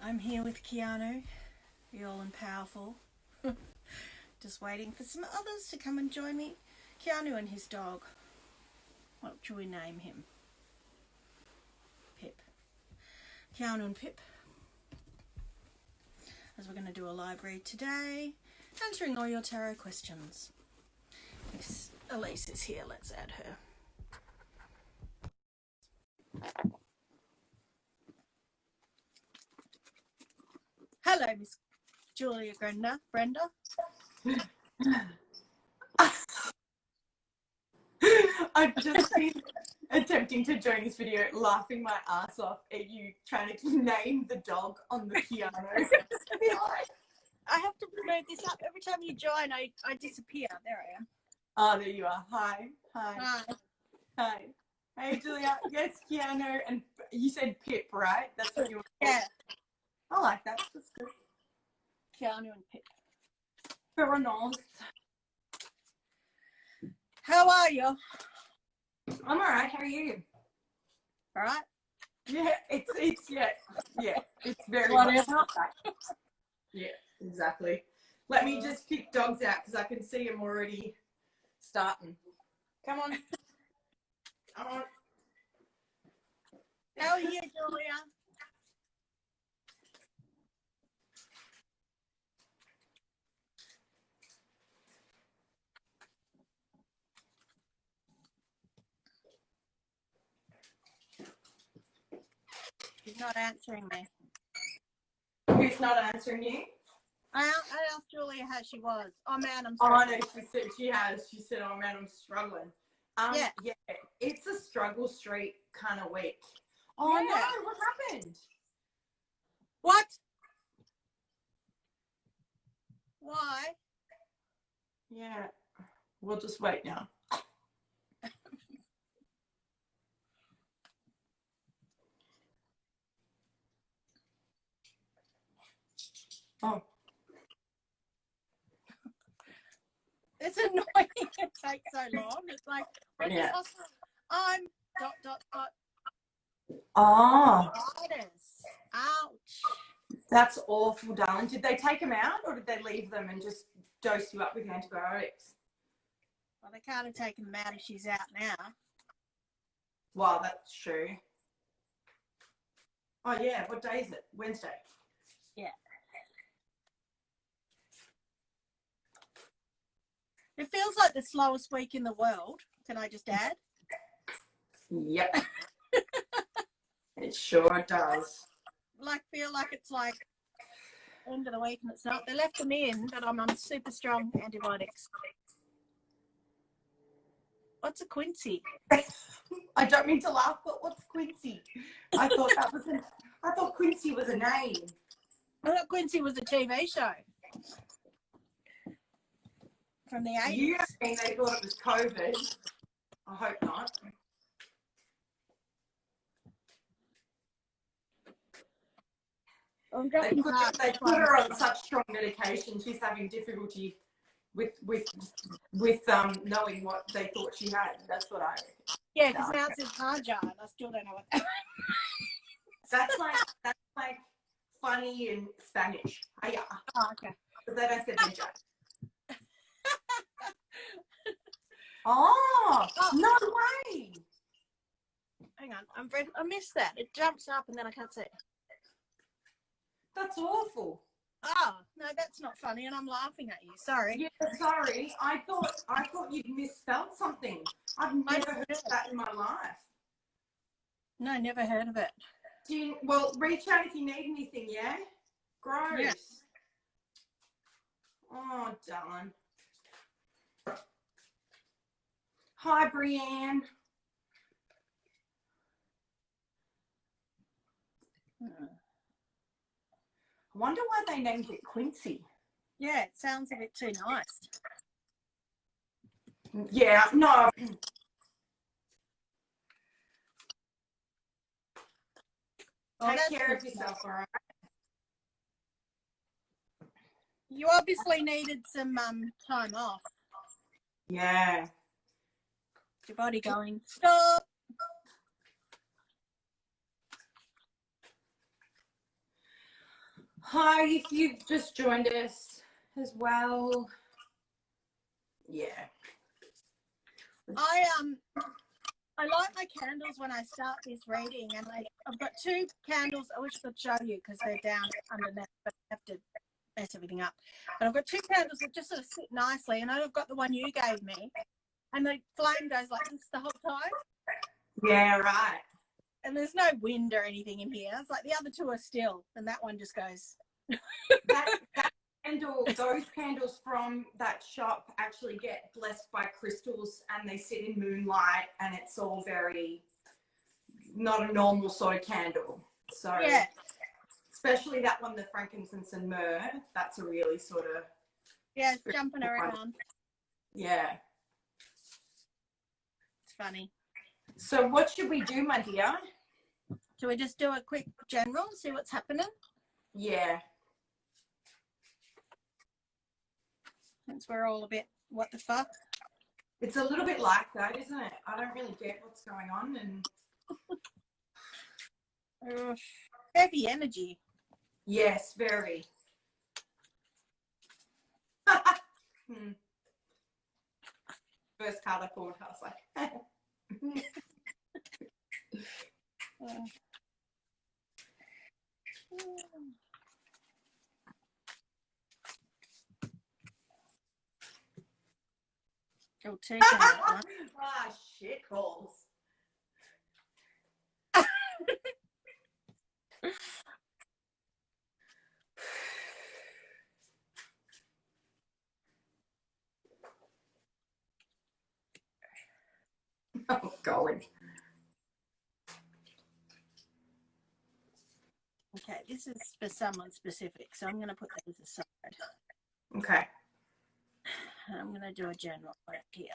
I'm here with Keanu, the all and powerful. Just waiting for some others to come and join me. Keanu and his dog. What should we name him? Pip. Keanu and Pip. As we're going to do a live read today, answering all your tarot questions. Miss Elise is here. Let's add her. Hello, Miss Julia Brenda. I've just been attempting to join this video, laughing my ass off at you trying to name the dog on the piano. I have to move this up. Every time you join, I disappear. There I am. Oh, there you are. Hi. Hey, Julia. Yes, Keanu. And you said Pip, right? That's what you were. Yeah. I like that. That's good. Keanu and Pip. Very nice. How are you? I'm all right. How are you? All right. Yeah, it's very Whatever. much like that. Yeah, exactly. Let me just pick dogs out because I can see them already starting. Come on. Come on. How are you, Julia? She's not answering me. Who's not answering you? I asked Julia how she was. Oh man, I'm Oh, sorry. no, she said she has. She said, oh man, I'm struggling. Yeah. It's a struggle street kind of week. Oh Yeah. no, what happened? What? Why? Yeah, we'll just wait now. Oh. It's annoying. It takes so long. It's like, when Yeah. I'm ... Oh, Ouch. that's awful, darling. Did they take them out or did they leave them and just dose you up with antibiotics? Well, they can't have taken them out if she's out now. Wow, that's true. Oh, yeah. What day is it? Wednesday. Yeah. It feels like the slowest week in the world. Can I just add? Yep. It sure does. Feel like it's like end of the week and it's not. They left them in, but I'm on super strong antibiotics. What's a Quincy? I don't mean to laugh, but what's Quincy? I thought Quincy was a name. I thought Quincy was a TV show from the 80s. You think they thought it was COVID? I hope not. They put her on such strong medication. She's having difficulty with knowing what they thought she had. That's what I. Yeah, because now it says Haja, and I still don't know what that is. That's like funny in Spanish. Hiya. Oh, okay. But then I said ninja. Oh, no way. Hang on, I missed that. It jumps up and then I can't see it. That's awful. Oh, no, that's not funny, and I'm laughing at you. Sorry. Yeah, sorry. I thought you'd misspelled something. I've never heard of that in my life. No, never heard of it. Well, reach out if you need anything, yeah? Gross. Yeah. Oh, darling. Hi, Brienne. I wonder why they named it Quincy. Yeah, it sounds a bit too nice. Yeah, no. Take care of yourself, all right? You obviously needed some time off. Yeah. Your body going, stop. Hi, if you've just joined us as well. Yeah. I light my candles when I start this reading, and I've got two candles. I wish I could show you because they're down underneath, but I have to mess everything up. But I've got two candles that just sort of sit nicely, and I've got the one you gave me, and the flame goes like this the whole time. Yeah, right. And there's no wind or anything in here. It's like the other two are still, and that one just goes. that candle, those candles from that shop actually get blessed by crystals, and they sit in moonlight, and it's all very not a normal sort of candle. So yeah, especially that one, the frankincense and myrrh, that's a really sort of it's jumping around. Yeah. It's funny. So what should we do, my dear? Should we just do a quick general, see what's happening? Yeah. Since we're all a bit, what the fuck? It's a little bit like that, isn't it? I don't really get what's going on. And heavy energy. Yes, very. First card I pulled, I was like, oh, two cards. ah, shit balls. Oh, God. Okay, this is for someone specific, so I'm going to put those aside. Okay. And I'm going to do a general right here.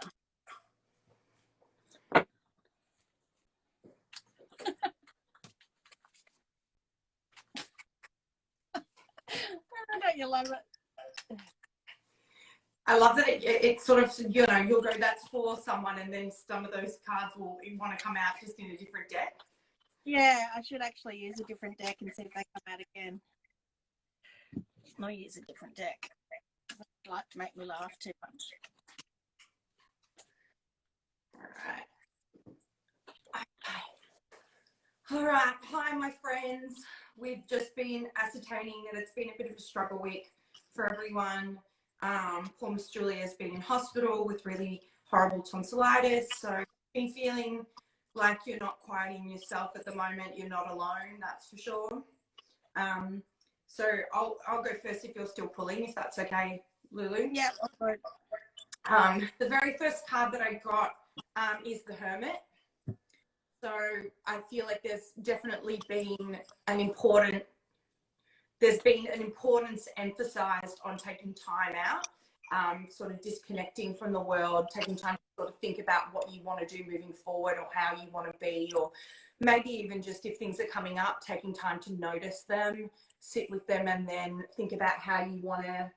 Don't you love it? I love that it sort of, you know, you'll go, that's for someone, and then some of those cards will want to come out just in a different deck. Yeah, I should actually use a different deck and see if they come out again. I'll use a different deck. They like to make me laugh too much. All right. Hi, my friends. We've just been ascertaining that it's been a bit of a struggle week for everyone. Poor Miss Julia's been in hospital with really horrible tonsillitis. So been feeling like you're not quite in yourself at the moment. You're not alone, that's for sure. So I'll go first if you're still pulling, if that's okay, Lulu. Yeah, good. The very first card that I got is the Hermit. So I feel like there's definitely been an importance emphasized on taking time out, sort of disconnecting from the world, taking time to sort of think about what you want to do moving forward or how you want to be, or maybe even just if things are coming up, taking time to notice them, sit with them, and then think about how you want to,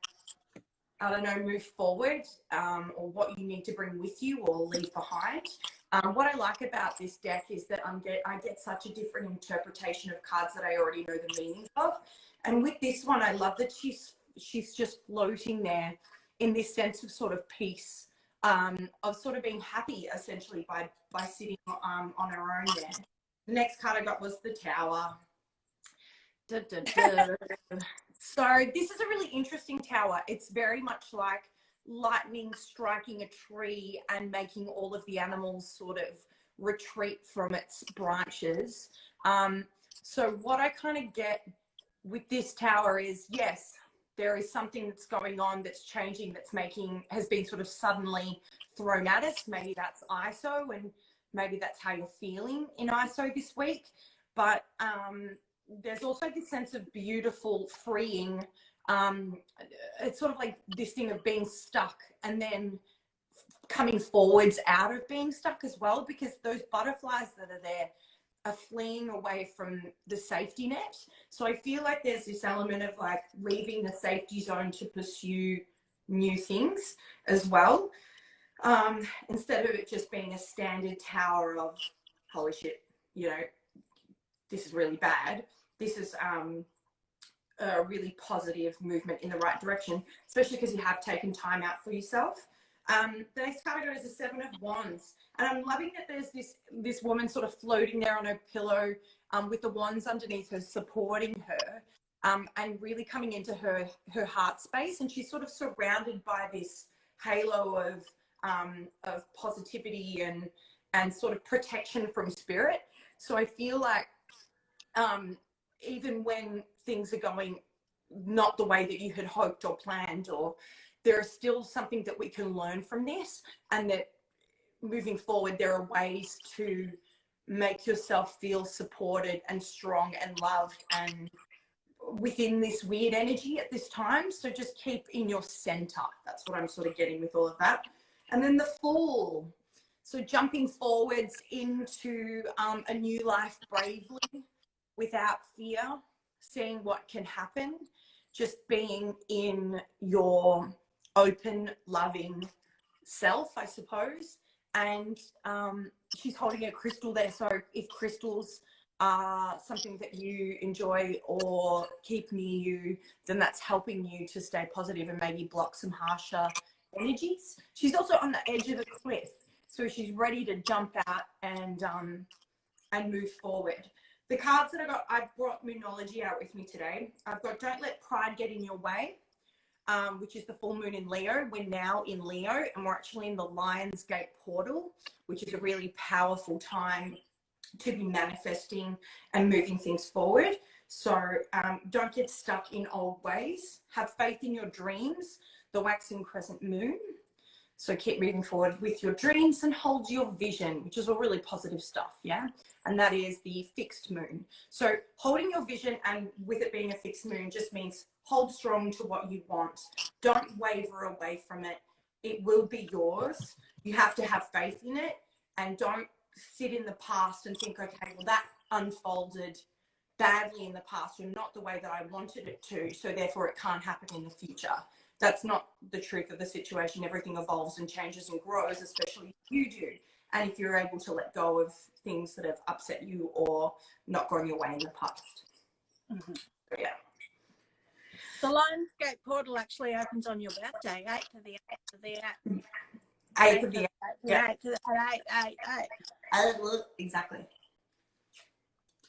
I don't know, move forward, or what you need to bring with you or leave behind. What I like about this deck is that I get such a different interpretation of cards that I already know the meanings of. And with this one, I love that she's just floating there in this sense of sort of peace, of sort of being happy essentially by sitting on her own there. The next card I got was the Tower. Da, da, da. So this is a really interesting tower. It's very much like lightning striking a tree and making all of the animals sort of retreat from its branches. So what I kind of get with this tower is, yes, there is something that's going on, that's changing, has been sort of suddenly thrown at us. Maybe that's ISO, and maybe that's how you're feeling in ISO this week. But there's also this sense of beautiful, freeing. It's sort of like this thing of being stuck and then coming forwards out of being stuck as well, because those butterflies that are there are fleeing away from the safety net. So I feel like there's this element of like leaving the safety zone to pursue new things as well, instead of it just being a standard tower of holy shit, you know, this is really bad. This is a really positive movement in the right direction, especially because you have taken time out for yourself. The next card I got is the Seven of Wands, and I'm loving that there's this woman sort of floating there on her pillow, with the wands underneath her supporting her, and really coming into her heart space, and she's sort of surrounded by this halo of positivity and sort of protection from spirit. So I feel like even when things are going not the way that you had hoped or planned, or there is still something that we can learn from this, and that moving forward there are ways to make yourself feel supported and strong and loved and within this weird energy at this time. So just keep in your center. That's what I'm sort of getting with all of that. And then the Fool. So jumping forwards into a new life bravely, without fear, seeing what can happen, just being in your open, loving self, I suppose. And she's holding a crystal there. So if crystals are something that you enjoy or keep near you, then that's helping you to stay positive and maybe block some harsher energies. She's also on the edge of a cliff, so she's ready to jump out and move forward. The cards that I've brought Moonology out with me today. I've got Don't Let Pride Get in Your Way, which is the full moon in Leo. We're now in Leo, and we're actually in the Lionsgate portal, which is a really powerful time to be manifesting and moving things forward. So don't get stuck in old ways. Have faith in your dreams, the waxing crescent moon. So keep moving forward with your dreams and hold your vision, which is all really positive stuff, yeah? And that is the fixed moon. So holding your vision, and with it being a fixed moon, just means hold strong to what you want. Don't waver away from it. It will be yours. You have to have faith in it, and don't sit in the past and think, okay, well, that unfolded badly in the past, or not the way that I wanted it to, so therefore it can't happen in the future. That's not the truth of the situation. Everything evolves and changes and grows, especially if you do. And if you're able to let go of things that have upset you or not gone your way in the past. Mm-hmm. So, yeah. The Lionsgate portal actually opens on your birthday, 8th of the 8th of the 8th. 8th of the 8th. Yeah, 8th of the 8th. Exactly.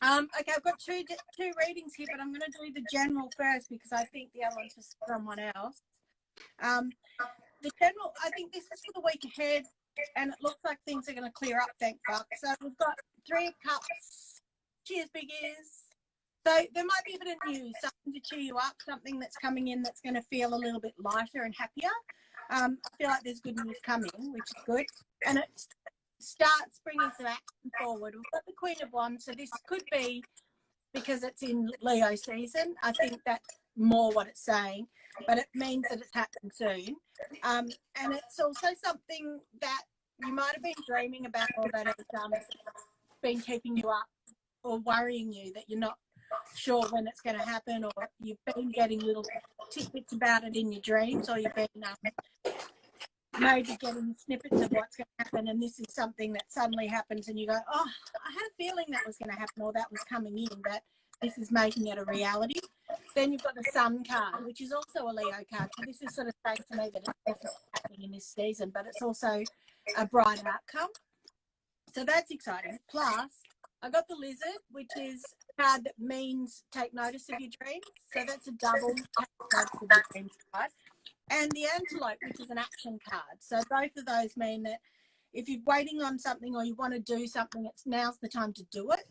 Okay, I've got two readings here, but I'm going to do the general first because I think the other one's for someone else. The general, I think this is for the week ahead, and it looks like things are going to clear up, thank fuck. So we've got 3 of Cups. Cheers, big ears. So there might be a bit of news, something to cheer you up, something that's coming in that's going to feel a little bit lighter and happier. I feel like there's good news coming, which is good. And it starts bringing some action forward. We've got the Queen of Wands, so this could be because it's in Leo season. I think that's more what it's saying, but it means that it's happening soon. And it's also something that you might have been dreaming about, or that has been keeping you up or worrying you, that you're not sure when it's going to happen, or you've been getting little tidbits about it in your dreams, or you've been maybe getting snippets of what's going to happen, and this is something that suddenly happens and you go, oh, I had a feeling that was going to happen, or that was coming in, but this is making it a reality. Then you've got the Sun card, which is also a Leo card. So this is sort of saying to me that it's definitely happening in this season, but it's also a bright outcome. So that's exciting. Plus, I got the Lizard, which is a card that means take notice of your dreams. So that's a double take notice of your dreams card. And the Antelope, which is an action card. So both of those mean that if you're waiting on something or you want to do something, now's the time to do it.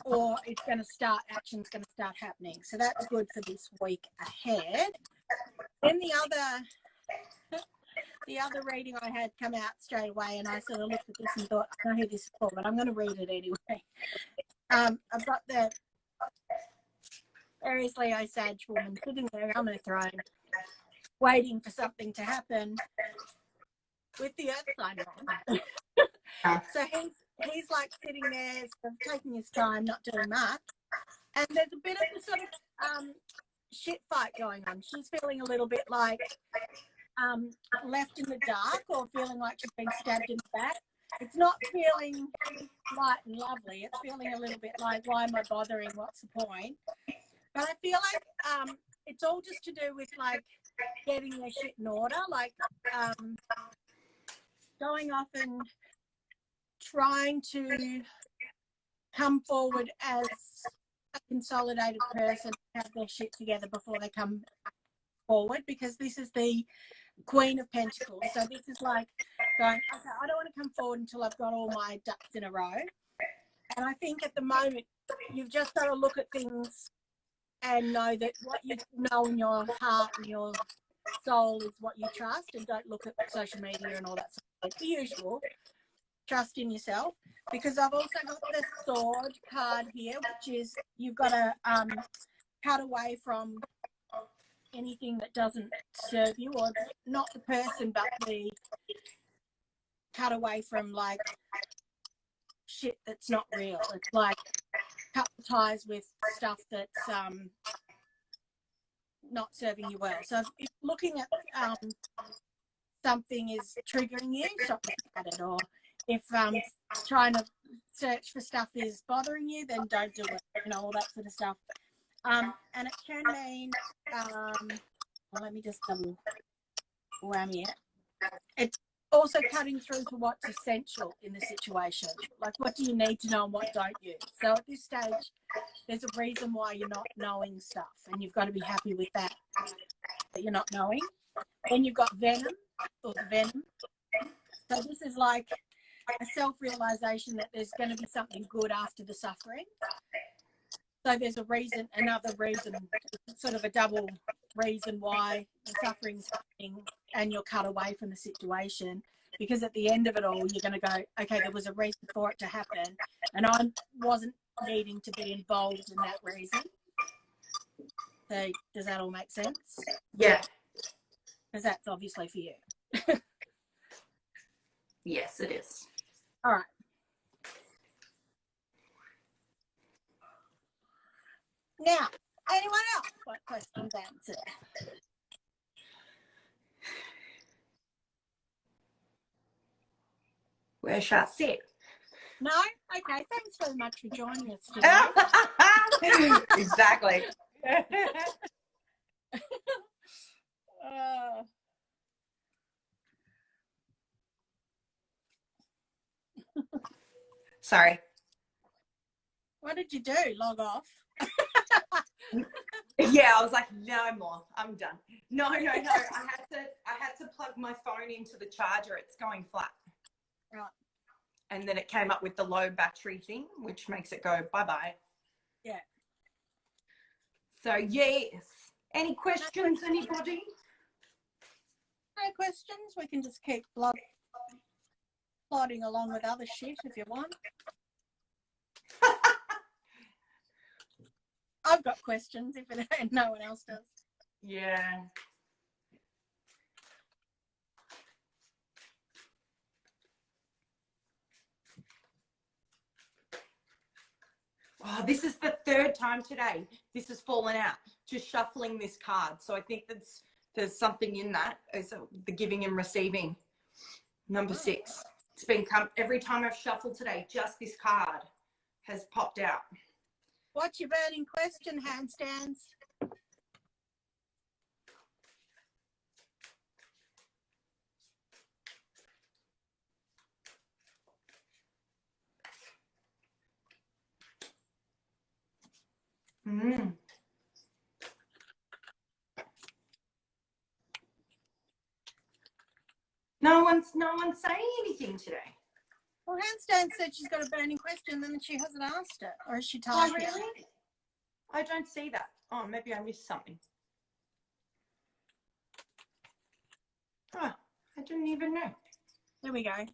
Or it's going to start, action's going to start happening. So that's good for this week ahead. Then the other reading I had come out straight away, and I sort of looked at this and thought, I know who this is for, but I'm going to read it anyway. I've got the Aries Leo Sag woman sitting there on her throne, waiting for something to happen with the earth sign on. So he's like sitting there, sort of taking his time, not doing much. And there's a bit of a sort of shit fight going on. She's feeling a little bit like left in the dark, or feeling like she's been stabbed in the back. it's not feeling light and lovely. It's feeling a little bit like, why am I bothering? What's the point? But I feel like it's all just to do with like getting their shit in order, like going off and trying to come forward as a consolidated person, have their shit together before they come forward, because this is the Queen of Pentacles. So this is like going, okay, I don't want to come forward until I've got all my ducks in a row. And I think at the moment, you've just got to look at things and know that what you know in your heart and your soul is what you trust, and don't look at social media and all that stuff. Like the usual. Trust in yourself, because I've also got the sword card here, which is you've got to cut away from anything that doesn't serve you, or not the person, but the cut away from like shit that's not real. It's like cut the ties with stuff that's not serving you well. So if looking at something is triggering you, stop looking at it. Or if trying to search for stuff is bothering you, then don't do it. You know, all that sort of stuff. And it can mean, well, let me just double whammy it. It's also cutting through to what's essential in the situation. Like, what do you need to know and what don't you? So at this stage, there's a reason why you're not knowing stuff, and you've got to be happy with that you're not knowing. Then you've got venom, or the venom. So this is like a self-realization that there's going to be something good after the suffering. So there's a reason, another reason, sort of a double reason why the suffering's happening and you're cut away from the situation. Because at the end of it all, you're going to go, okay, there was a reason for it to happen, and I wasn't needing to be involved in that reason. So does that all make sense? Yeah. Because that's obviously for you. Yes, it is. All right. Now, anyone else want questions answered? Where shall I sit? No? Okay, thanks very much for joining us today. Exactly. Sorry. What did you do? Log off? Yeah, I was like, no more. I'm done. No. I had to plug my phone into the charger. It's going flat. Right. And then it came up with the low battery thing, which makes it go bye-bye. Yeah. So, yes. Any questions, anybody? No questions. We can just keep plodding along with other shit if you want. I've got questions if no one else does. Yeah. Oh, this is the third time today this has fallen out, just shuffling this card. So I think there's something in that, is the giving and receiving. Number 6. It's been every time I've shuffled today, just this card has popped out. What's your burning question, handstands? Mm. No one's saying anything today. Well, handstand said she's got a burning question, and then she hasn't asked it, or is she Oh, typing? really? I don't see that. Oh, maybe I missed something. Oh, I didn't even know. There we go.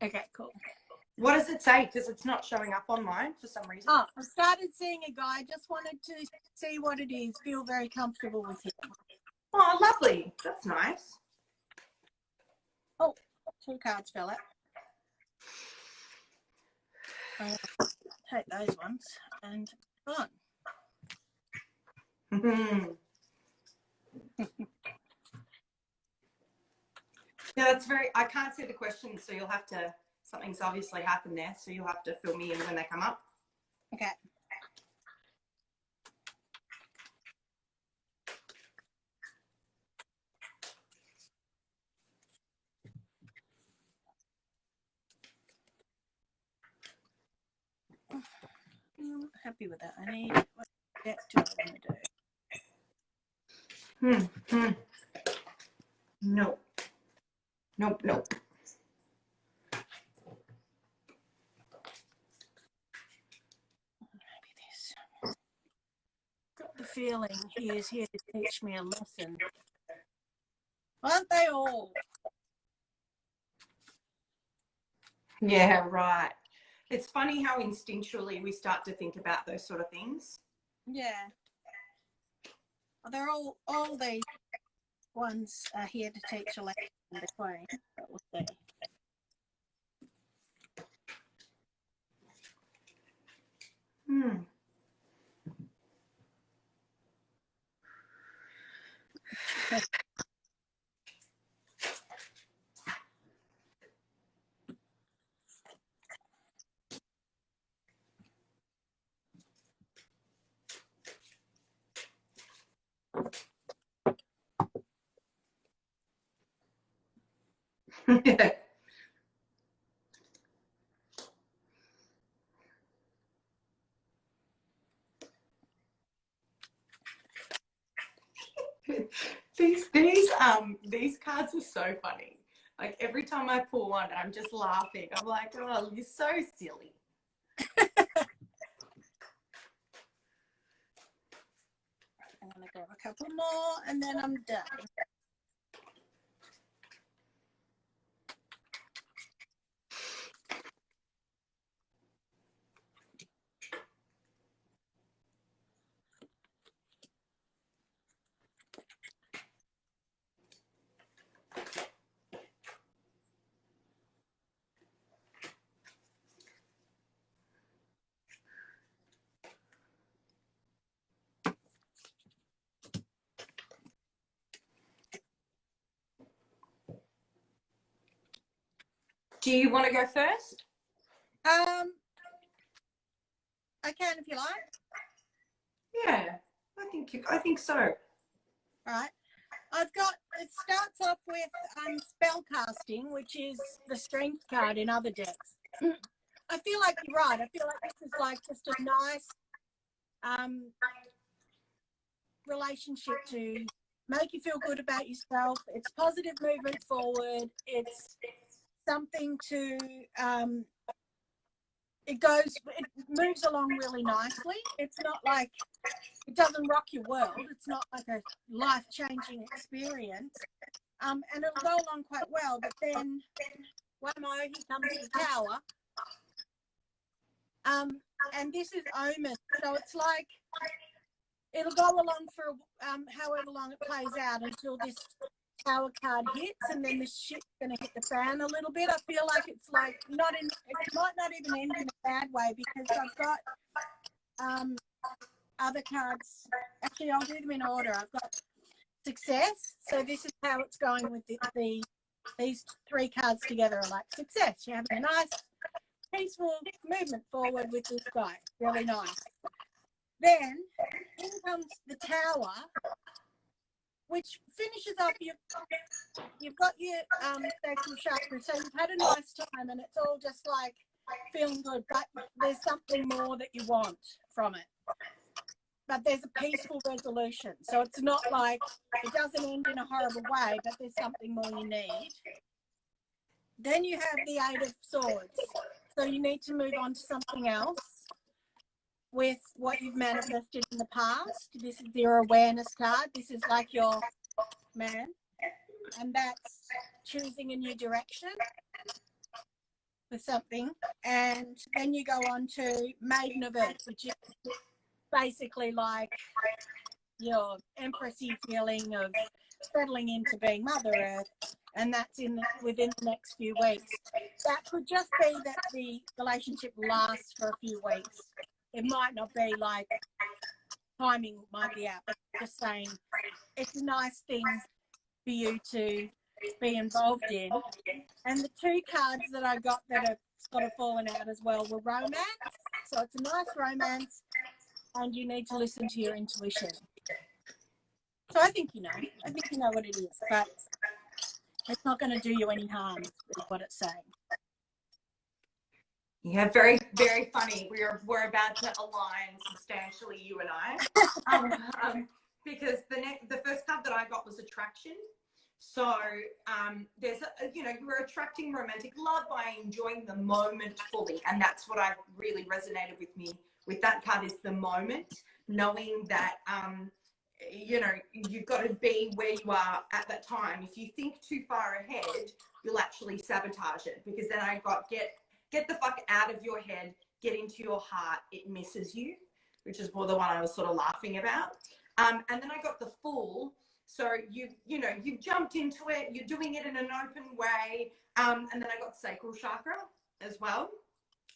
Okay, cool. What does it say? Because it's not showing up on mine for some reason. Oh, I started seeing a guy. Just wanted to see what it is. Feel very comfortable with him. Oh, lovely. That's nice. Oh, 2 cards fell out. Take those ones and on. Yeah, that's very, I can't see the questions, so you'll have to, something's obviously happened there, so you'll have to fill me in when they come up. Okay. I'm happy with that. I need, what deck do I want to do? Nope. Nope, nope. Maybe this. Got the feeling he is here to teach me a lesson. Aren't they all? Yeah, right. It's funny how instinctually we start to think about those sort of things. Yeah. They're all these ones are here to teach a lesson in between, but we'll see. Yeah. These cards are so funny. Like every time I pull one, I'm just laughing. I'm like, oh, you're so silly. I'm going to grab a couple more and then I'm done. Do you want to go first? I can if you like. Yeah, I think so. All right. It starts off with spell casting, which is the strength card in other decks. I feel like you're right. I feel like this is like just a nice relationship to make you feel good about yourself. It's positive movement forward. It's something to it moves along really nicely. It's not like it doesn't rock your world. It's not like a life-changing experience. And it'll go along quite well. But then, whammo, he comes to the tower. And this is omen. So it's like it'll go along for however long it plays out until this tower card hits, and then the shit's going to hit the fan a little bit. I feel like it's like it might not even end in a bad way, because I've got other cards. Actually, I'll do them in order. I've got success. So this is how it's going with these three cards together are like success. You're having a nice, peaceful movement forward with this guy. Really nice. Then in comes the tower, which finishes off you've got your sacral chakra, so you've had a nice time and it's all just like feeling good, but there's something more that you want from it. But there's a peaceful resolution. So it's not like it doesn't end in a horrible way, but there's something more you need. Then you have the Eight of Swords. So you need to move on to something else with what you've manifested in the past. This is your awareness card. This is like your man. And that's choosing a new direction with something. And then you go on to Maiden of Earth, which is basically like your empressy feeling of settling into being Mother Earth. And that's within the next few weeks. That could just be that the relationship lasts for a few weeks. It might not be like timing might be out, but just saying it's a nice thing for you to be involved in. And the two cards that I got that have sort of fallen out as well were romance. So it's a nice romance, and you need to listen to your intuition. So I think you know. I think you know what it is, but it's not going to do you any harm, is what it's saying. Yeah, very, very funny. We're about to align substantially, you and I, because the first card that I got was attraction. So there's we're attracting romantic love by enjoying the moment fully, and that's what I really resonated with me with that card is the moment, knowing that you've got to be where you are at that time. If you think too far ahead, you'll actually sabotage it, because then I got get the fuck out of your head, get into your heart, it misses you, which is more the one I was sort of laughing about. And then I got the Fool. So you've jumped into it, you're doing it in an open way. And then I got sacral chakra as well.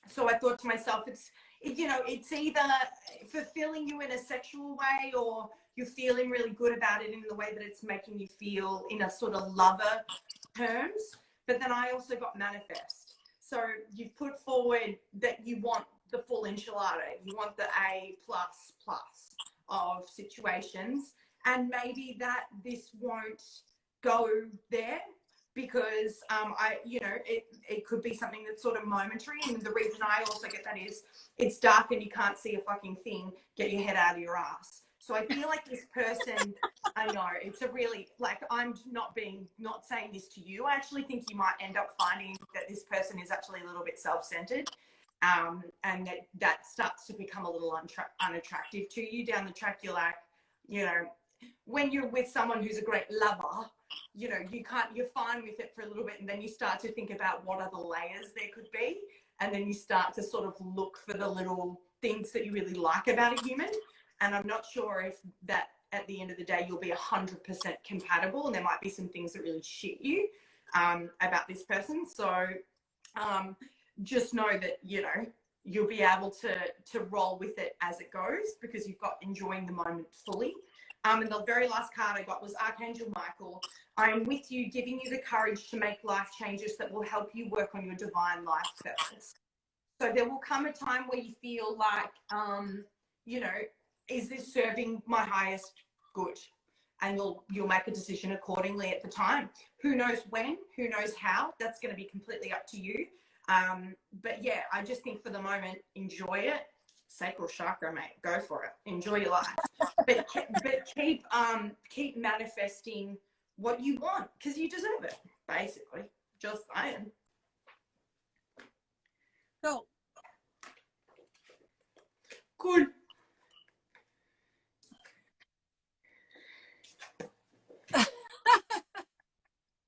So I thought to myself, it's either fulfilling you in a sexual way, or you're feeling really good about it in the way that it's making you feel in a sort of lover terms. But then I also got manifest. So you've put forward that you want the full enchilada. You want the A++ of situations. And maybe that this won't go there, because it could be something that's sort of momentary. And the reason I also get that is it's dark and you can't see a fucking thing. Get your head out of your ass. So I feel like this person, I know it's a really, like, I'm not saying this to you. I actually think you might end up finding that this person is actually a little bit self-centered, and that starts to become a little unattractive to you down the track. You're like, when you're with someone who's a great lover, you're fine with it for a little bit, and then you start to think about what other layers there could be, and then you start to sort of look for the little things that you really like about a human. And I'm not sure if that at the end of the day you'll be 100% compatible, and there might be some things that really shit you about this person. So just know that you'll be able to roll with it as it goes, because you've got enjoying the moment fully. And the very last card I got was Archangel Michael. I am with you, giving you the courage to make life changes that will help you work on your divine life purpose. So there will come a time where you feel like, is this serving my highest good? And you'll make a decision accordingly at the time. Who knows when? Who knows how? That's going to be completely up to you. But yeah, I just think for the moment, enjoy it. Sacral chakra, mate. Go for it. Enjoy your life. But keep manifesting what you want, because you deserve it, basically. Just saying. Cool. Cool.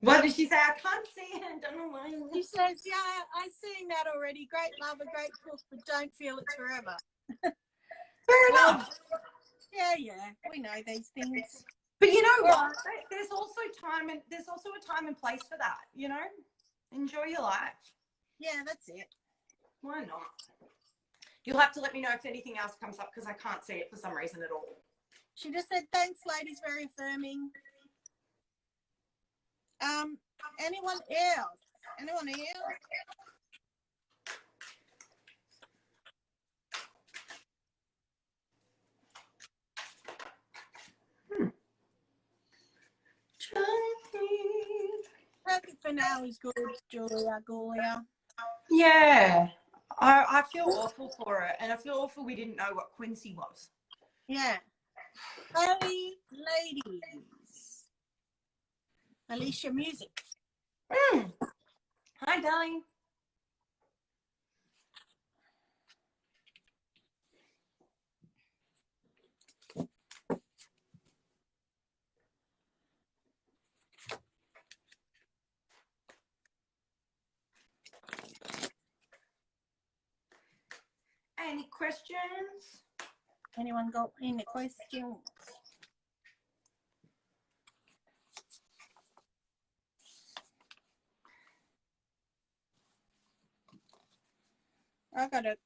What did she say? I can't see it. I don't know why. She says, yeah, I've seen that already. Great lover, great cook, but don't feel it's forever. Fair enough. Yeah, we know these things. But you know what? There's also a time and place for that, Enjoy your life. Yeah, that's it. Why not? You'll have to let me know if anything else comes up, because I can't see it for some reason at all. She just said, thanks, ladies, very affirming. Anyone else? Perfect for now is good, Julia. Yeah. I feel awful for it, and I feel awful we didn't know what Quincy was. Yeah. Hey, ladies. Alicia Music. Hi, darling. Any questions? Anyone got any questions? I got it.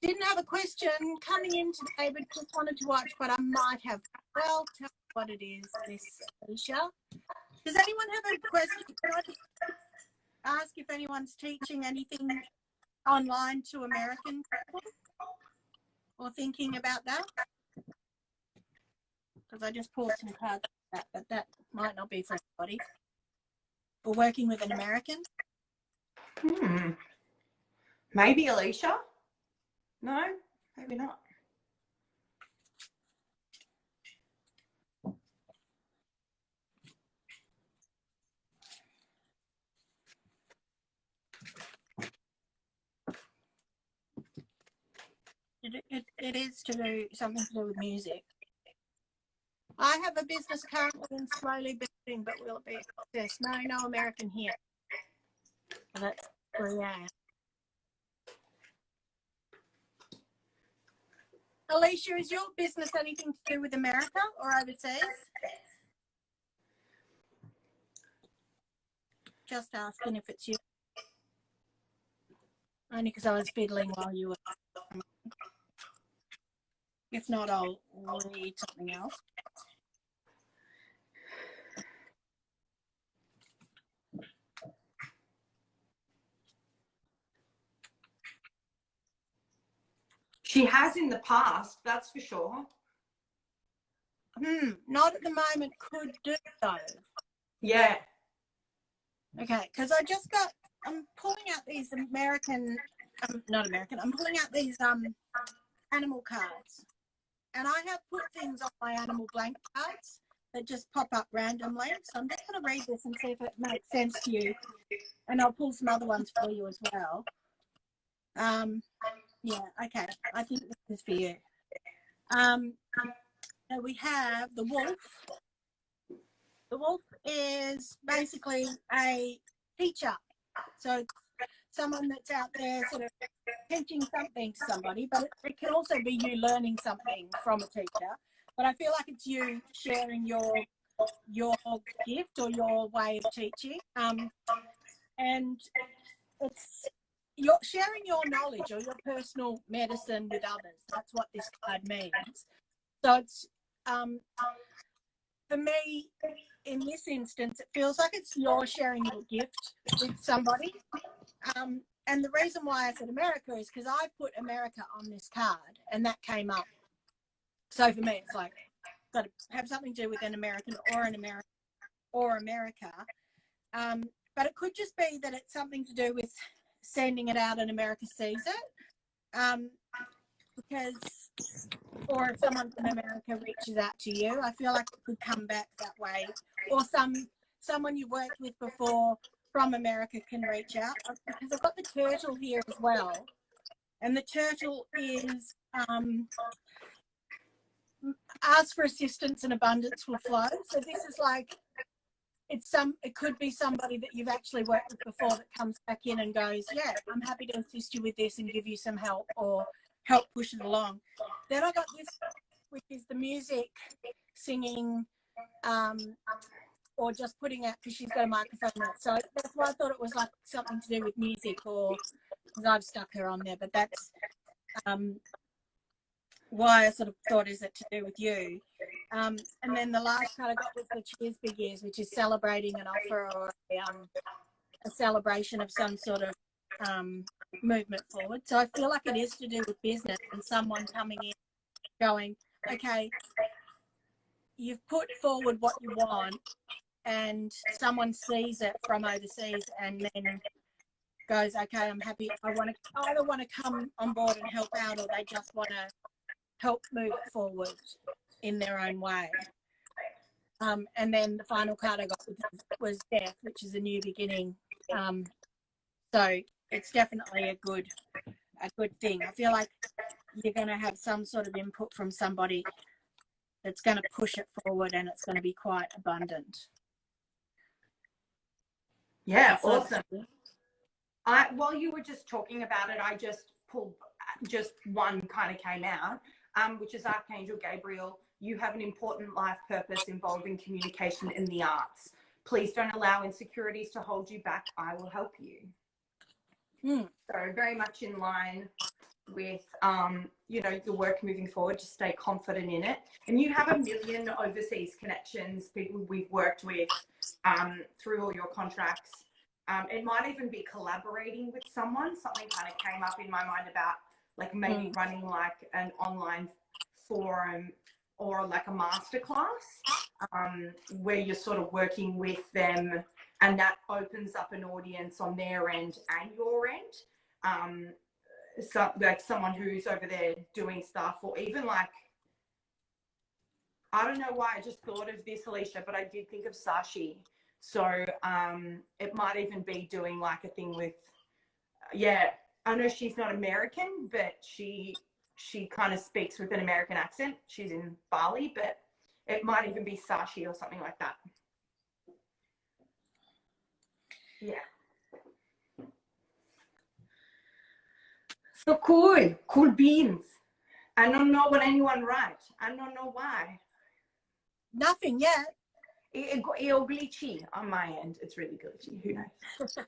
Didn't have a a question coming in today, but just wanted to watch, but I might have. Well, tell me what it is, Miss Alicia. Does anyone have a question? Can I just ask if anyone's teaching anything online to American people or thinking about that? Because I just pulled some cards for that, but that might not be for everybody. Or working with an American. Maybe Alicia? No, maybe not. It is to do something to do with music. I have a business currently and slowly building, but will it be a success? No American here. So that's where I am. Alicia, is your business anything to do with America or overseas? Just asking if it's you. Only because I was fiddling while you were. If not, I'll read something else. She has in the past, that's for sure. Not at the moment. Could do though. Yeah. Okay, because I'm pulling out these American, not American. I'm pulling out these animal cards, and I have put things on my animal blank cards that just pop up randomly. So I'm just going to read this and see if it makes sense to you, and I'll pull some other ones for you as well. Yeah, okay. I think this is for you. So we have the wolf. The wolf is basically a teacher. So someone that's out there sort of teaching something to somebody, but it can also be you learning something from a teacher. But I feel like it's you sharing your gift or your way of teaching. And it's you're sharing your knowledge or your personal medicine with others. That's what this card means. So it's for me, in this instance, it feels like it's you're sharing your gift with somebody. And the reason why I said America is because I put America on this card and that came up. So for me, it's like got to have something to do with an American or America. But it could just be that it's something to do with sending it out and America sees it. Because, or if someone from America reaches out to you, I feel like it could come back that way. Or someone you've worked with before from America can reach out. Because I've got the turtle here as well. And the turtle is ask for assistance and abundance will flow. So this is like, it could be somebody that you've actually worked with before that comes back in and goes, yeah, I'm happy to assist you with this and give you some help or help push it along. Then I got this, which is the music, singing, or just putting out, because she's got a microphone out. So that's why I thought it was like something to do with music, or because I've stuck her on there. But that's why I sort of thought, is it to do with you? And then the last card I got was the Cheers Big Ears, which is celebrating an offer or a celebration of some sort of movement forward. So I feel like it is to do with business and someone coming in going, okay, you've put forward what you want and someone sees it from overseas and then goes, okay, I'm happy. I either want to come on board and help out, or they just want to help move it forward in their own way. And then the final card I got was death, which is a new beginning. So it's definitely a good thing. I feel like you're going to have some sort of input from somebody that's going to push it forward, and it's going to be quite abundant. Yeah, awesome. While you were just talking about it, I just pulled one kind of came out, which is Archangel Gabriel. You have an important life purpose involving communication in the arts. Please don't allow insecurities to hold you back. I will help you. So very much in line with, you know, your work moving forward. Just stay confident in it. And you have a million overseas connections, people we've worked with through all your contracts. It might even be collaborating with someone. Something kind of came up in my mind about like maybe running like an online forum or like a masterclass where you're sort of working with them, and that opens up an audience on their end and your end. So like someone who's over there doing stuff, or even like, I don't know why I just thought of this, Alicia, but I did think of Sashi. So it might even be doing like a thing with, yeah, I know she's not American, but she kind of speaks with an American accent. She's in Bali, but it might even be Sashi or something like that. Yeah. So cool. Cool beans. I don't know what anyone writes. I don't know why. Nothing yet. It's glitchy on my end. It's really glitchy. Who knows? So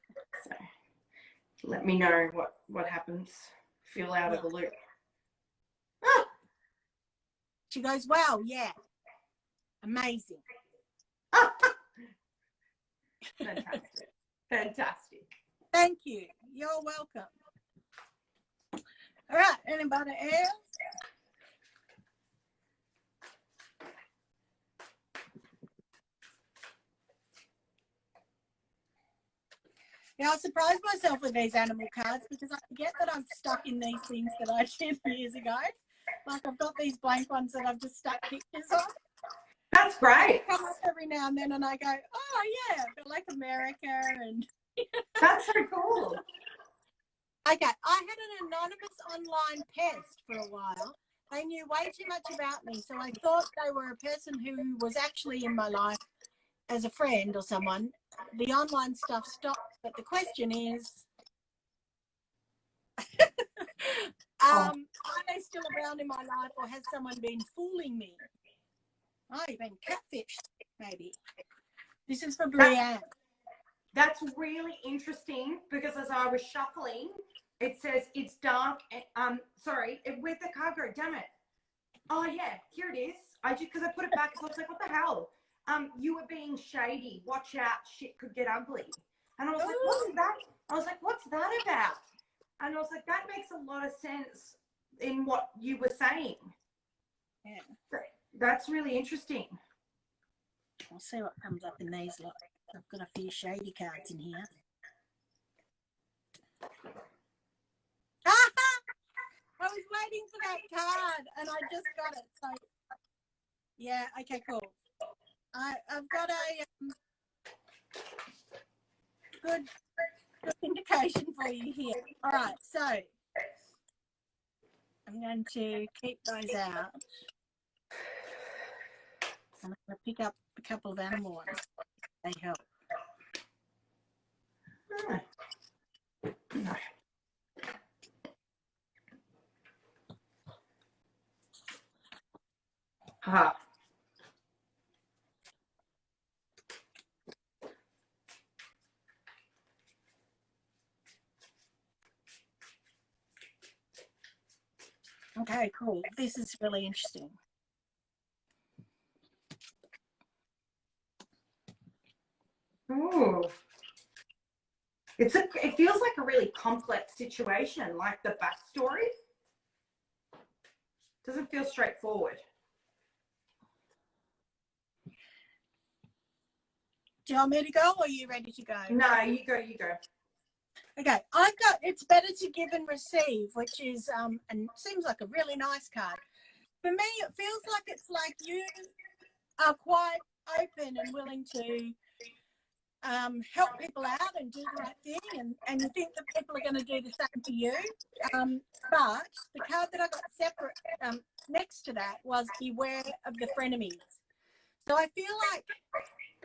let me know what happens. Feel out of the loop. Ah! She goes, wow, yeah. Amazing. Fantastic. Fantastic. Thank you. You're welcome. All right. Anybody else? Yeah, I surprised myself with these animal cards because I forget that I'm stuck in these things that I did years ago. Like I've got these blank ones that I've just stuck pictures on. That's great. I come up every now and then and I go, oh yeah, I've got like America and That's so cool. Okay, I had an anonymous online pest for a while. They knew way too much about me, so I thought they were a person who was actually in my life as a friend or someone. The online stuff stopped, but the question is, are they still around in my life, or has someone been fooling me? Oh, you've been catfished, maybe. This is for Brianne. That's really interesting because as I was shuffling, it says it's dark. Sorry, where'd the card go? Damn it. Oh yeah, here it is. Because I put it back, so I was like, what the hell? You were being shady. Watch out, shit could get ugly. And I was like, what's that? I was like, what's that about? And I was like, that makes a lot of sense in what you were saying. Yeah. That's really interesting. I'll see what comes up in these. Like, I've got a few shady cards in here. I was waiting for that card and I just got it. So, yeah, okay, cool. I've got a good indication for you here. All right, so I'm going to keep those out. I'm going to pick up a couple of animal ones. They help. Ah. Okay, cool. This is really interesting. Ooh. It feels like a really complex situation, like the backstory. Doesn't feel straightforward. Do you want me to go or are you ready to go? No, you go. Okay, I've got it's better to give and receive, which is and seems like a really nice card. For me, it feels like it's like you are quite open and willing to help people out and do the right thing, and you think that people are going to do the same for you. But the card that I got separate next to that was beware of the frenemies. So I feel like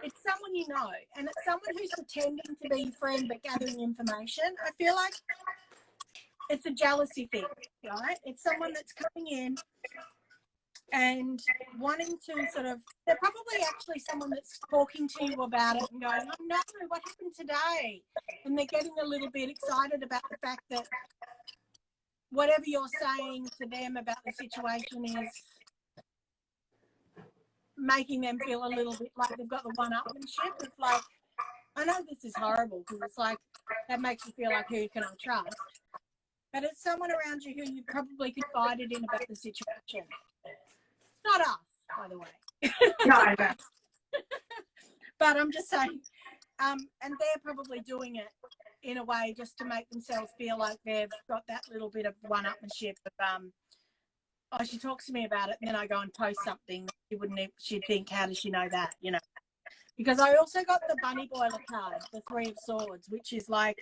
it's someone you know, and it's someone who's pretending to be your friend but gathering information. I feel like it's a jealousy thing, right? It's someone that's coming in and wanting to sort of, they're probably actually someone that's talking to you about it and going, oh no, what happened today? And they're getting a little bit excited about the fact that whatever you're saying to them about the situation is making them feel a little bit like they've got the one-upmanship. It's like, I know this is horrible because it's like, that makes you feel like, who can I trust? But it's someone around you who you probably confided in about the situation. It's not us, by the way. No, I know. But I'm just saying, and they're probably doing it in a way just to make themselves feel like they've got that little bit of one-upmanship of, oh, she talks to me about it, and then I go and post something that she wouldn't even, she'd think, how does she know that, you know? Because I also got the bunny boiler card, the Three of Swords, which is like,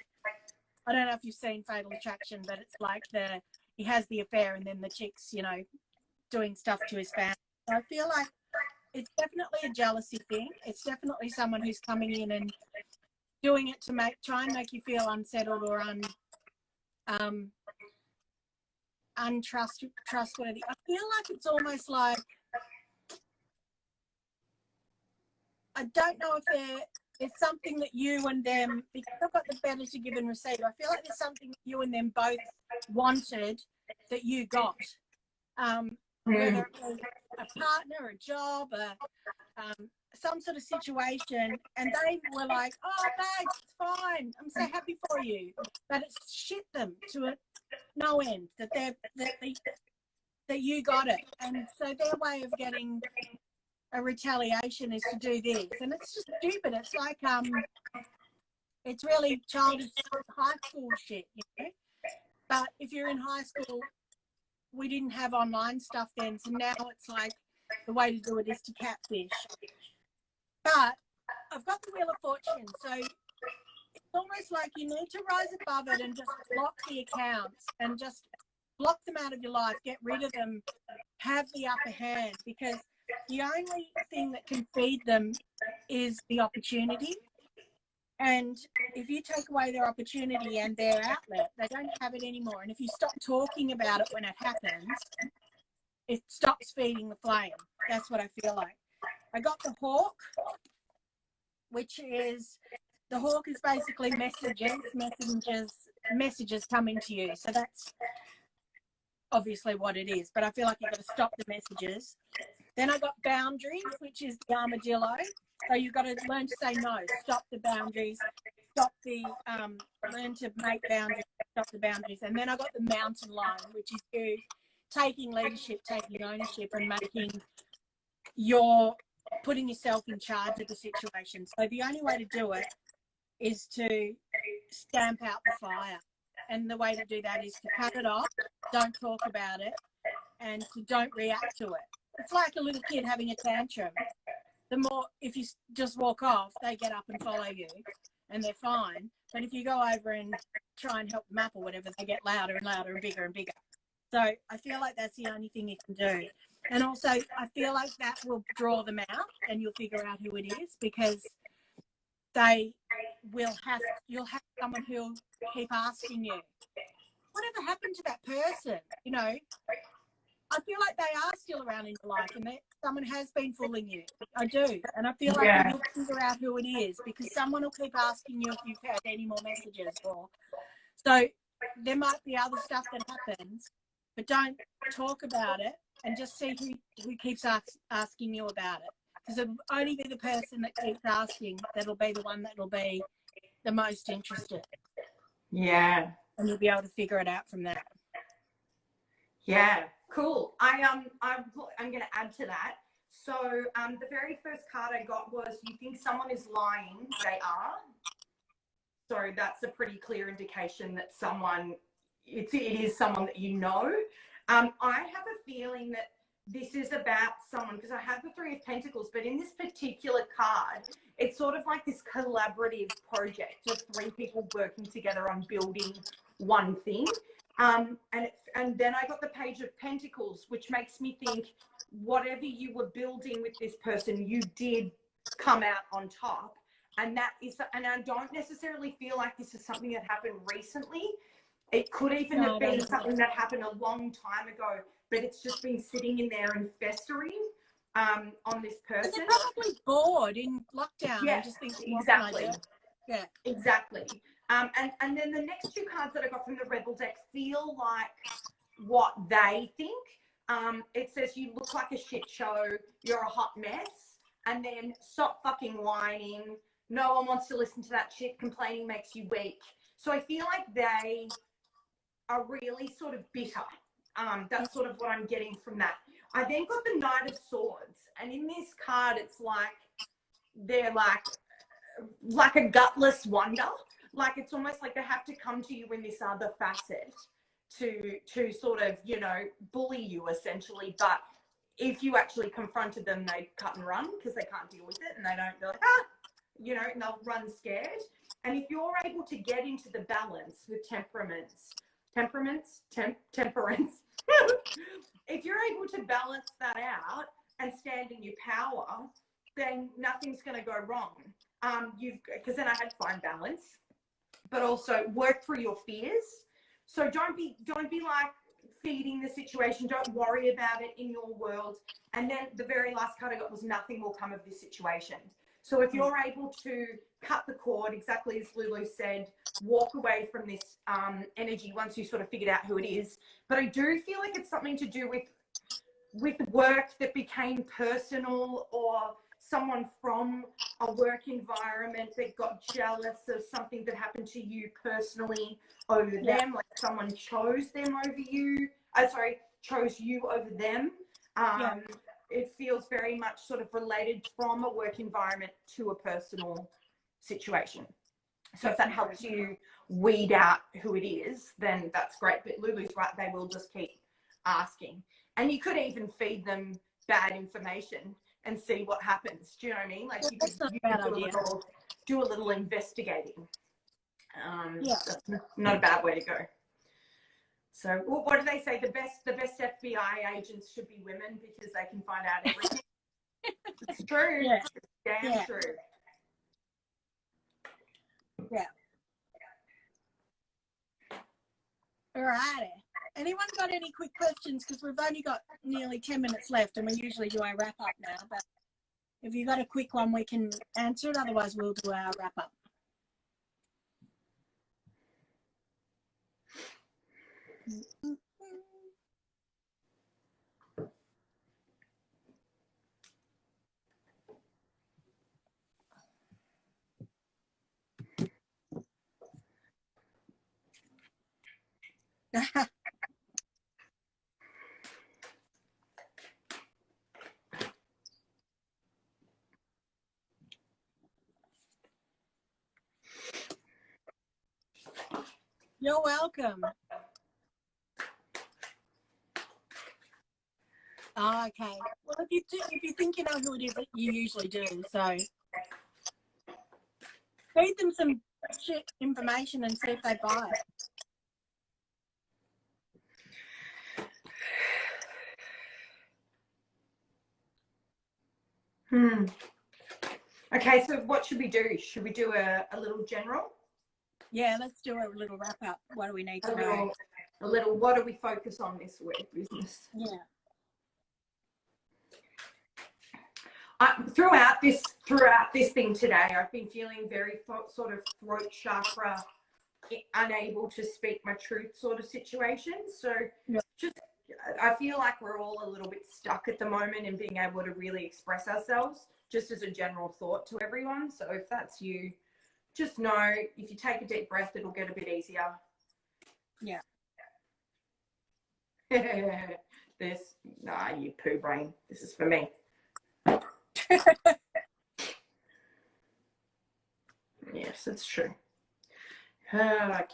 I don't know if you've seen Fatal Attraction, but it's like he has the affair and then the chick's, you know, doing stuff to his family. So I feel like it's definitely a jealousy thing. It's definitely someone who's coming in and doing it to try and make you feel unsettled or untrustworthy. I feel like it's almost like, I don't know if it's something that you and them, because I've got the better to give and receive, I feel like there's something that you and them both wanted that you got. Whether it was a partner, a job, some sort of situation, and they were like, oh, babe, it's fine. I'm so happy for you. But it's shit them to no end that you got it. And so their way of getting a retaliation is to do this, and it's just stupid. It's like it's really childish high school shit, you know. But if you're in high school, we didn't have online stuff then, so now it's like the way to do it is to catfish. But I've got the Wheel of Fortune, so it's almost like you need to rise above it and just block the accounts and just block them out of your life, get rid of them, have the upper hand, because the only thing that can feed them is the opportunity. And if you take away their opportunity and their outlet, they don't have it anymore. And if you stop talking about it when it happens, it stops feeding the flame. That's what I feel like. I got the Hawk, which is, the Hawk is basically messages coming to you. So that's obviously what it is. But I feel like you've got to stop the messages. Then I got Boundaries, which is the Armadillo. So you've got to learn to say no, stop the boundaries, learn to make boundaries, stop the boundaries. And then I got the Mountain Lion, which is you taking leadership, taking ownership, and putting yourself in charge of the situation. So the only way to do it is to stamp out the fire. And the way to do that is to cut it off, don't talk about it, and don't react to it. It's like a little kid having a tantrum. If you just walk off, they get up and follow you and they're fine. But if you go over and try and help them up or whatever, they get louder and louder and bigger and bigger. So I feel like that's the only thing you can do. And also I feel like that will draw them out and you'll figure out who it is, because you'll have someone who'll keep asking you, whatever happened to that person? You know, I feel like they are still around in your life and someone has been fooling you. I do. And I feel like you'll figure out who it is, because someone will keep asking you if you've had any more messages. So there might be other stuff that happens, but don't talk about it and just see who keeps asking you about it. Because it'll only be the person that keeps asking that'll be the one that'll be the most interested. Yeah. And you'll be able to figure it out from there. Yeah, cool. I'm going to add to that. So the very first card I got was, you think someone is lying, they are. So that's a pretty clear indication that it is someone that you know. I have a feeling that this is about someone, because I have the Three of Pentacles, but in this particular card, it's sort of like this collaborative project of three people working together on building one thing. And then I got the Page of Pentacles, which makes me think whatever you were building with this person, you did come out on top. And I don't necessarily feel like this is something that happened recently. It could even have been something that happened a long time ago, but it's just been sitting in there and festering on this person. They're probably bored in lockdown. Yeah, and just thinking, exactly. Yeah. Exactly. And then the next two cards that I got from the Rebel deck feel like what they think. It says you look like a shit show, you're a hot mess, and then stop fucking whining. No one wants to listen to that shit. Complaining makes you weak. So I feel like they are really sort of bitter. That's sort of what I'm getting from that. I then got the Knight of Swords, and in this card, it's like they're like a gutless wonder. Like it's almost like they have to come to you in this other facet to sort of, you know, bully you essentially. But if you actually confronted them, they cut and run because they can't deal with it, and they're like, you know, and they'll run scared. And if you're able to get into the balance with temperance, if you're able to balance that out and stand in your power, then nothing's going to go wrong. Because then I had to find balance, but also work through your fears. So don't be like feeding the situation. Don't worry about it in your world. And then the very last card I got was nothing will come of this situation. So if you're able to cut the cord, exactly as Lulu said, walk away from this energy once you sort of figured out who it is. But I do feel like it's something to do with work that became personal, or someone from a work environment that got jealous of something that happened to you personally over them, like someone chose them over you. Chose you over them. It feels very much sort of related from a work environment to a personal situation. So if that helps you weed out who it is, then that's great. But Lulu's right, they will just keep asking. And you could even feed them bad information and see what happens. Do you know what I mean? Like you could do a little investigating. That's not a bad way to go. So what do they say? The best FBI agents should be women because they can find out everything. It's true. Yeah. It's damn true. Yeah. All righty. Anyone got any quick questions? Because we've only got nearly 10 minutes left, and we usually do our wrap up now. But if you got a quick one, we can answer it. Otherwise, we'll do our wrap up. You're welcome. Oh, okay. Well, if you think you know who it is, you usually do. So feed them some shit information and see if they buy it. Okay, so what should we do? Should we do a little general? Yeah, let's do a little wrap up. What do we need to know? A little, what do we focus on this week, business? Yeah. Throughout this thing today, I've been feeling very sort of throat chakra, unable to speak my truth sort of situation. So I feel like we're all a little bit stuck at the moment in being able to really express ourselves, just as a general thought to everyone. So if that's you, just know if you take a deep breath, it'll get a bit easier. Yeah. You poo brain. This is for me. Yes, it's true. Okay.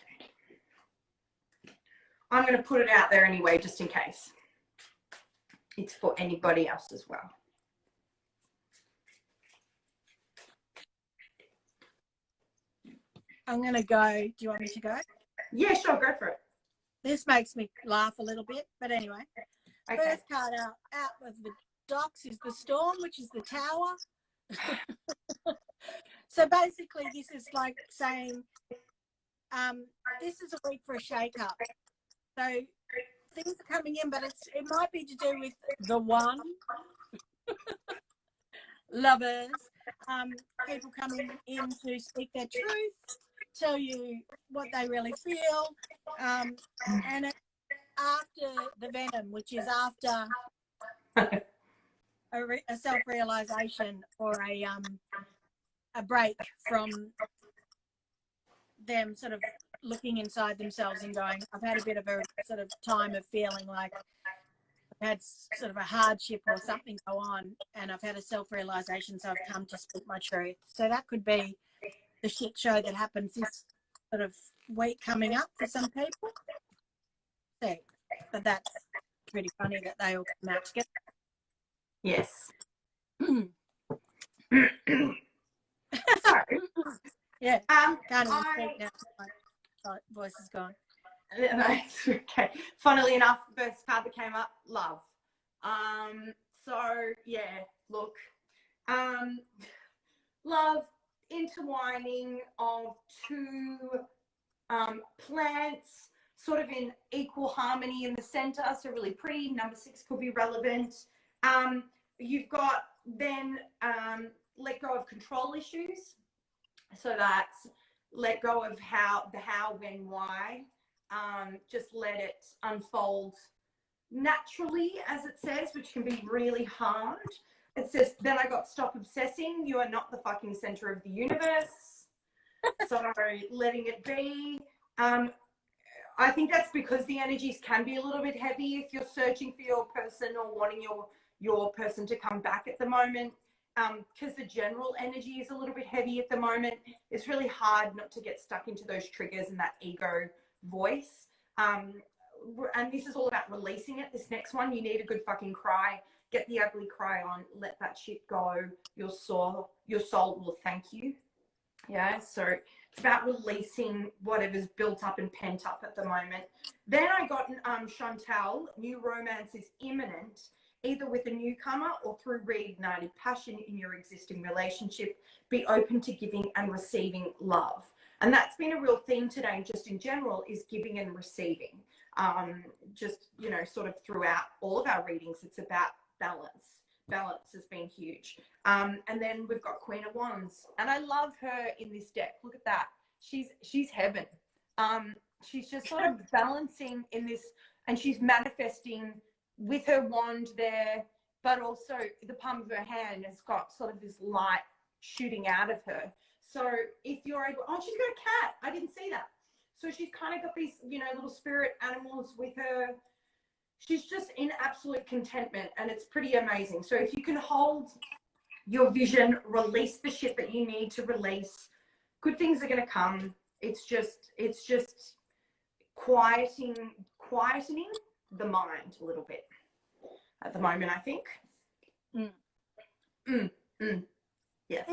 I'm going to put it out there anyway, just in case. It's for anybody else as well. I'm going to go. Do you want me to go? Yeah, sure. Go for it. This makes me laugh a little bit. But anyway, okay. First card out of the docks is the Storm, which is the Tower. So basically, this is like saying this is a week for a shake-up. So things are coming in, but it might be to do with the one. lovers, people coming in to speak their truth, tell you what they really feel, and it's after the venom, which is after a self-realization or a break from them sort of looking inside themselves and going, I've had a bit of a sort of time of feeling like I've had sort of a hardship or something go on, and I've had a self-realization, so I've come to speak my truth. So that could be the shit show that happens this sort of week coming up for some people. So, but that's pretty funny that they all come out together. Yes. So, yeah, can't even speak now. My voice is gone. No, okay. Funnily enough, the first card that came up, love. So yeah, look, love, intertwining of two plants, sort of in equal harmony in the center. So really pretty. Number 6 could be relevant. You've got then let go of control issues. So that's let go of the how, when, why. Just let it unfold naturally, as it says, which can be really hard. It says, then I got stop obsessing. You are not the fucking center of the universe. So letting it be. I think that's because the energies can be a little bit heavy if you're searching for your person or wanting your person to come back at the moment. Because the general energy is a little bit heavy at the moment. It's really hard not to get stuck into those triggers and that ego voice. And this is all about releasing it. This next one, you need a good fucking cry. Get the ugly cry on. Let that shit go. Your soul will thank you. Yeah, so it's about releasing whatever's built up and pent up at the moment. Then I got Chantal, new romance is imminent, either with a newcomer or through reignited passion in your existing relationship. Be open to giving and receiving love. And that's been a real theme today, just in general, is giving and receiving. Just, you know, sort of throughout all of our readings, it's about balance. Balance has been huge. And then we've got Queen of Wands. And I love her in this deck. Look at that. She's heaven. She's just sort of balancing in this, and she's manifesting with her wand there, but also the palm of her hand has got sort of this light shooting out of her. So if you're able, oh, she's got a cat. I didn't see that. So she's kind of got these, you know, little spirit animals with her. She's just in absolute contentment, and it's pretty amazing. So if you can hold your vision, release the shit that you need to release, good things are going to come. It's just quietening the mind a little bit at the moment, I think. Yes.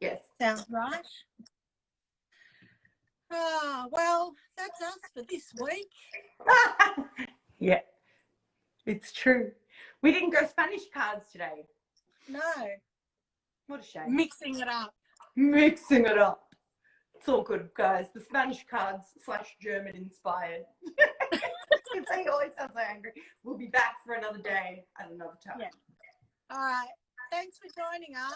Yes. Sounds right. Well, that's us for this week. Yeah, it's true. We didn't go Spanish cards today. No. What a shame. Mixing it up. It's all good, guys. The Spanish cards / German inspired. They always sound so angry. We'll be back for another day at another time. Yeah. All right. Thanks for joining us.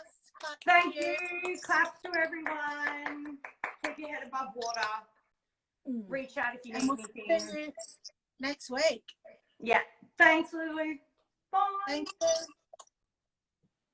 Thank you. Claps to everyone. Keep your head above water. Reach out if you need anything. See you next week. Yeah. Thanks, Lulu. Bye. Thank you.